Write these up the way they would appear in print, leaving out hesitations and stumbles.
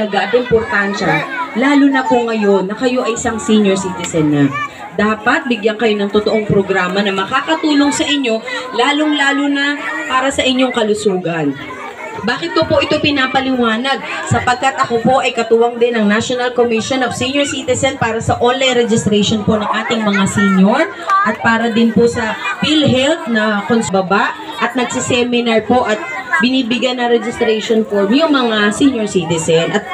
halaga at importansya, lalo na po ngayon na kayo ay isang senior citizen na. Dapat bigyan kayo ng totoong programa na makakatulong sa inyo, lalong-lalo na para sa inyong kalusugan. Bakit ko po ito pinapaliwanag? Sapagkat ako po ay katuwang din ng National Commission of Senior Citizen para sa online registration po ng ating mga senior at para din po sa PhilHealth na konsbaba at nagsiseminar po at binibigyan na registration form yung mga senior citizen at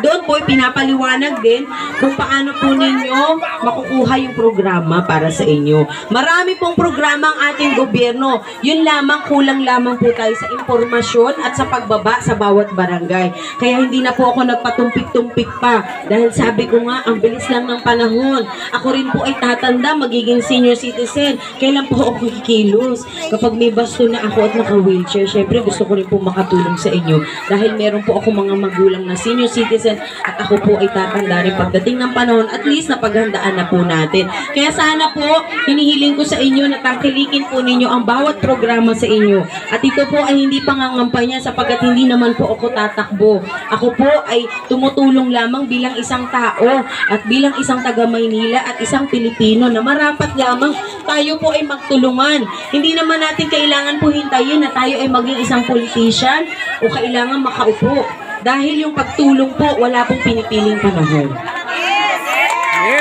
doon po pinapaliwanag din kung paano po ninyo makukuha yung programa para sa inyo. Marami pong programa ang ating gobyerno. Yun lamang, kulang lamang po tayo sa impormasyon at sa pagbaba sa bawat barangay. Kaya hindi na po ako nagpatumpik-tumpik pa dahil sabi ko nga, ang bilis lang ng panahon. Ako rin po ay tatanda, magiging senior citizen. Kailan po ako kikilos? Kapag may basto na ako at naka-wheelchair, syempre gusto ko rin po makatulong sa inyo dahil meron po ako mga magulang na senior citizen at ako po ay tatanda rin pagdating ng panahon, at least napaghandaan na po natin. Kaya sana po hinihiling ko sa inyo na tangkilikin po ninyo ang bawat programa sa inyo at ito po ay hindi pangangampanya sapagkat hindi naman po ako tatakbo. Ako po ay tumutulong lamang bilang isang tao at bilang isang taga Maynila at isang Pilipino na marapat lamang tayo po ay magtulungan. Hindi naman natin kailangan po hintayin na tayo ay maging isang politician o kailangan makaupo. Dahil yung pagtulong po, wala pong pinipiling panahon.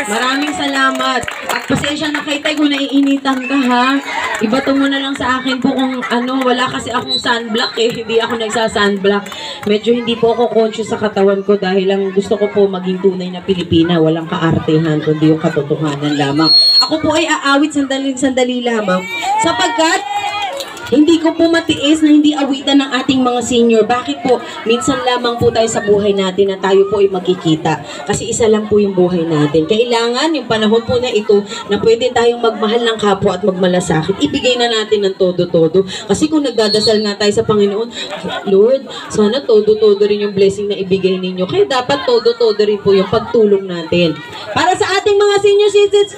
Maraming salamat. At pasensya na kay Tay kung naiinitan ka ha. Ibato mo na lang sa akin po kung wala kasi akong sunblock eh. Hindi ako nagsa-sunblock. Medyo hindi po ako conscious sa katawan ko dahil lang gusto ko po maging tunay na Pilipina. Walang kaartehan kundi yung katotohanan lamang. Ako po ay aawit sandali lamang sapagkat hindi ko po matiis na hindi awitan ng ating mga senior. Bakit po? Minsan lamang po tayo sa buhay natin na tayo po ay magkikita. Kasi isa lang po yung buhay natin. Kailangan yung panahon po na ito na pwede tayong magmahal ng kapwa at magmalasakit. Ibigay na natin ng todo-todo. Kasi kung nagdadasal nga tayo sa Panginoon, Lord, sana todo-todo rin yung blessing na ibigay ninyo. Kaya dapat todo-todo rin po yung pagtulong natin. Para sa ating mga senior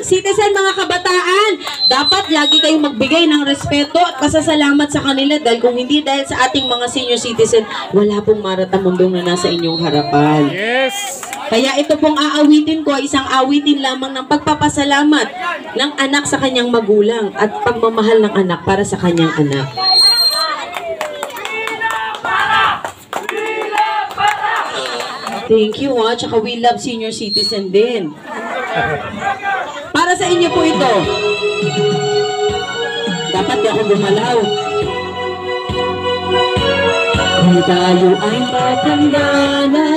citizen, mga kabataan, dapat lagi kayong magbigay ng respeto at pasasalamat sa kanila dahil kung hindi dahil sa ating mga senior citizen, wala pong maratamundong na nasa inyong harapan. Yes! Kaya ito pong aawitin ko ay isang awitin lamang ng pagpapasalamat ng anak sa kanyang magulang at pagmamahal ng anak para sa kanyang anak. Thank you ha, tsaka we love senior citizen din. Para sa inyo po ito. Dapat di ako gumalaw. Kung tayo ay matanda na,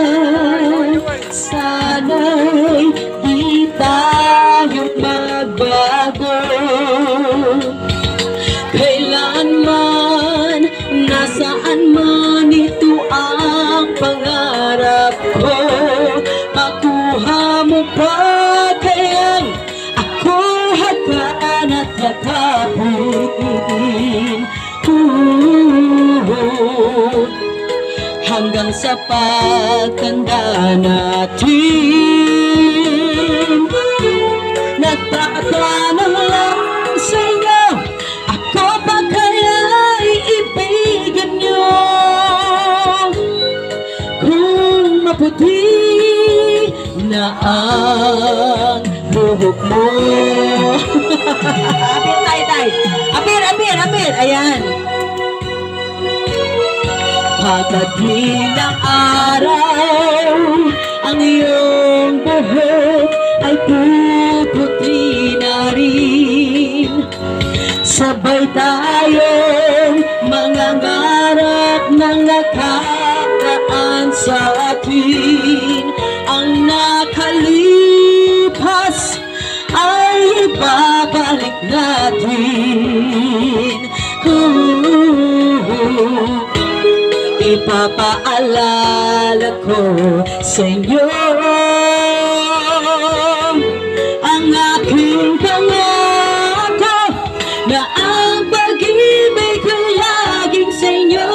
sana'y di tayo magbago. Kailanman, nasaan man ito ang pangarap ko, makuha mo pa kayang ako hataan at yakapin. Hanggang sa pagtanda natin, nagtatanong lang sa inyo, ako ba kaya'y ibigan nyo? Kung maputi na ang buhok mo. Apir, tay. Apir. Ayan. Pagdating ng araw, ang iyong buhok ay puputi na rin. Sabay tayong mangangarap ng nakakaan sa atin. Ang nakalipas ay ibabalik natin. Ipapaalala ko sa inyo ang aking pangako na ang pag-ibig ko laging sa inyo.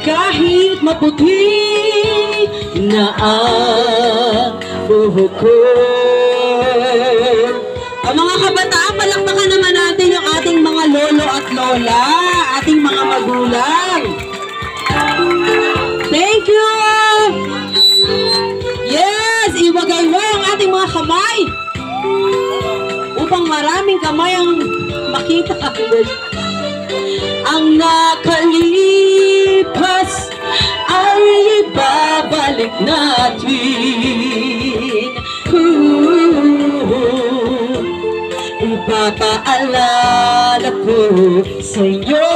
Kahit maputi na ang buhok ko. Ang mga kabataan, palakpakan naman natin yung ating mga lolo at lola, ating mga magulang. Thank you! kamay! Upang maraming kamay ang makita. Ang nakalipas ay ibabalik natin. Ipapaalala ko sa inyo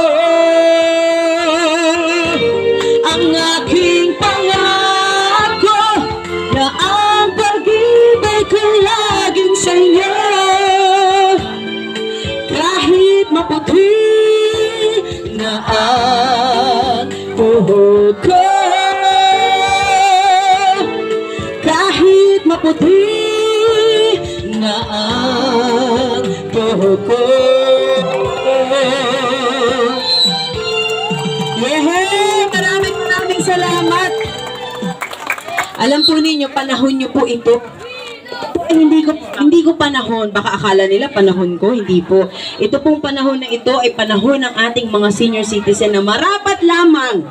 ang aking pangako na ang pag-ibig ko laging sa inyo. Kahit maputi na ang buhok ko, kahit maputi na ang buhok ko. Yehey! Maraming salamat. Alam po ninyo, panahon nyo po ito. Hindi ko panahon, baka akala nila panahon ko, hindi po. Ito pong panahon na ito ay panahon ng ating mga senior citizen na marapat lamang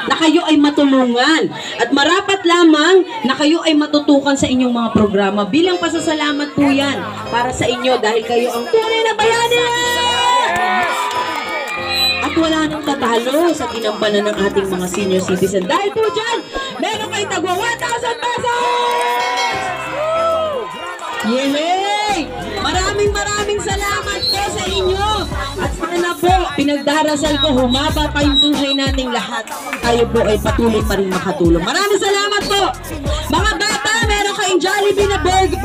na kayo ay matulungan at marapat lamang na kayo ay matutukan sa inyong mga programa. Bilang pasasalamat po yan para sa inyo dahil kayo ang tunay na bayani! At wala nang tatalo sa ginampanan ng ating mga senior citizen. Dahil po dyan, meron kayo tagwa 1,000 pesos! Yehey! Maraming salamat po sa inyo. At sana po, pinagdarasal ko, humaba pa yung buhay nating lahat. Tayo po ay patuloy pa rin makatulong. Maraming salamat po. Mga bata, meron kayong Jollibee na burger.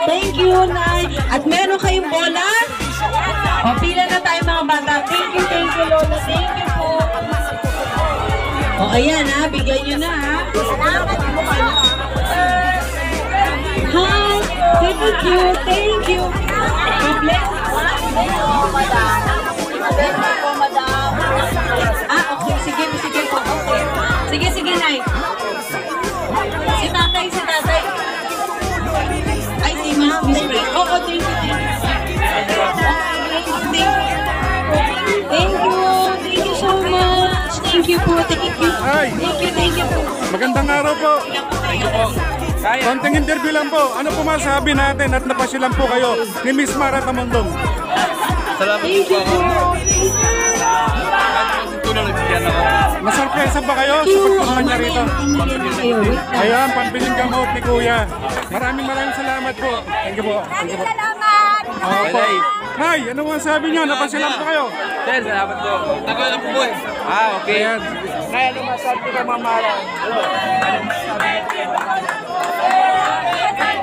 Thank you, Nay. At meron kayong bola. O, pila na tayo mga bata. Thank you, Lola. Thank you po. O, ayan ha, bigyan nyo na ha. Hi! Thank you! God bless! Okay. Sige po. Okay. Sige, Nay. Si tatay. Ay, si Miss Ray. Oo, thank you. Thank you so much. Thank you po. Thank you po. Magandang araw po. Konting interview lang po. Ano po masasabi natin at napasyalan po kayo ni Miss Mara Tamundong? Salamat po ako. Nasurpresa ba kayo sa pagpunta niya rito? Ayan, pambiling gamot ni Kuya. Maraming salamat po. Thank you po. Salamat! Opo. Nay, ano masasabi niyo? Napasyalan po kayo? Sir, salamat po. Tagal na po po eh. Okay. Ayan. Kaya ano masasabi ko kay Mama Mara?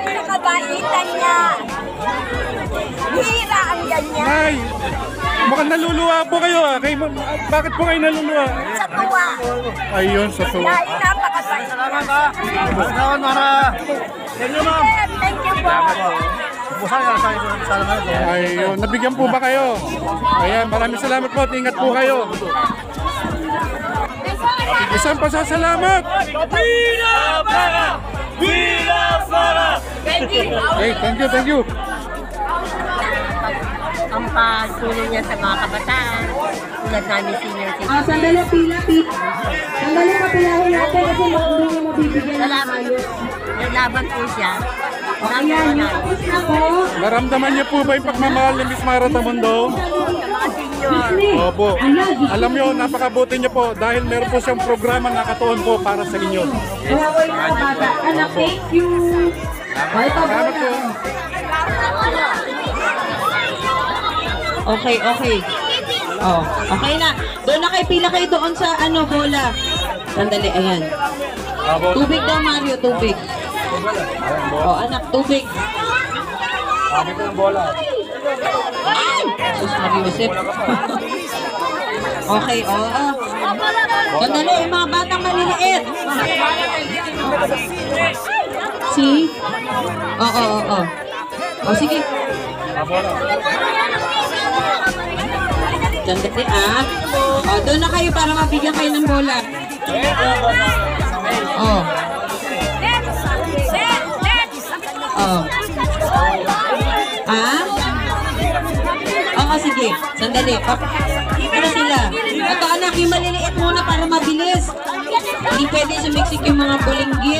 Nakabaitan niya. Hira ang ganyan. Nay, mukhang naluluwa po kayo ah. Bakit po kayo naluluwa? Sa tuwa. Ayun, sa tuwa. Dahil napakabait. Salamat Mara. Thank you ma'am. Thank you po. Ayun, nabigyan po ba kayo? Ayan, maraming salamat po. Ingat po kayo. Isang pasasalamat. Viva Mara! Viva Mara! Hey, thank you. Ang pagtulong niya sa mga kabataan, tulad namin senior citizen. Sandali, pila. Sandali, papilahin natin kasi hindi niyo mabibigyan ng ayos. Naglaban po siya. Ayan, tapos na po. Naramdaman niyo po ba yung pagmamahal ni Miss Mara Tamundong? Opo. Alam niyo, napakabuti niyo po dahil meron po siyang programa na nakatuon po para sa inyo. Kawawa yung mga bata. Anak, thank you. Bye pa Salamat po. Okay. Oh, okay na. Doon na kayo, pila kayo doon sa bola. Sandali, ayan. Tubig daw, Mario, tubig. Oh, anak, tubig. Sabi ko ng bola. Sus, Mariusip. Okay, oo. Sandali, yung mga batang maliliit. Si? Oo. O, sige. Sandali, O, doon na kayo para mabigyan kayo ng bola. Oh. Oo, sige. Sandali. Ano sila? Ito anak, yung maliliit muna para mabilis. Hindi pwede sumiksik yung mga bulinggit.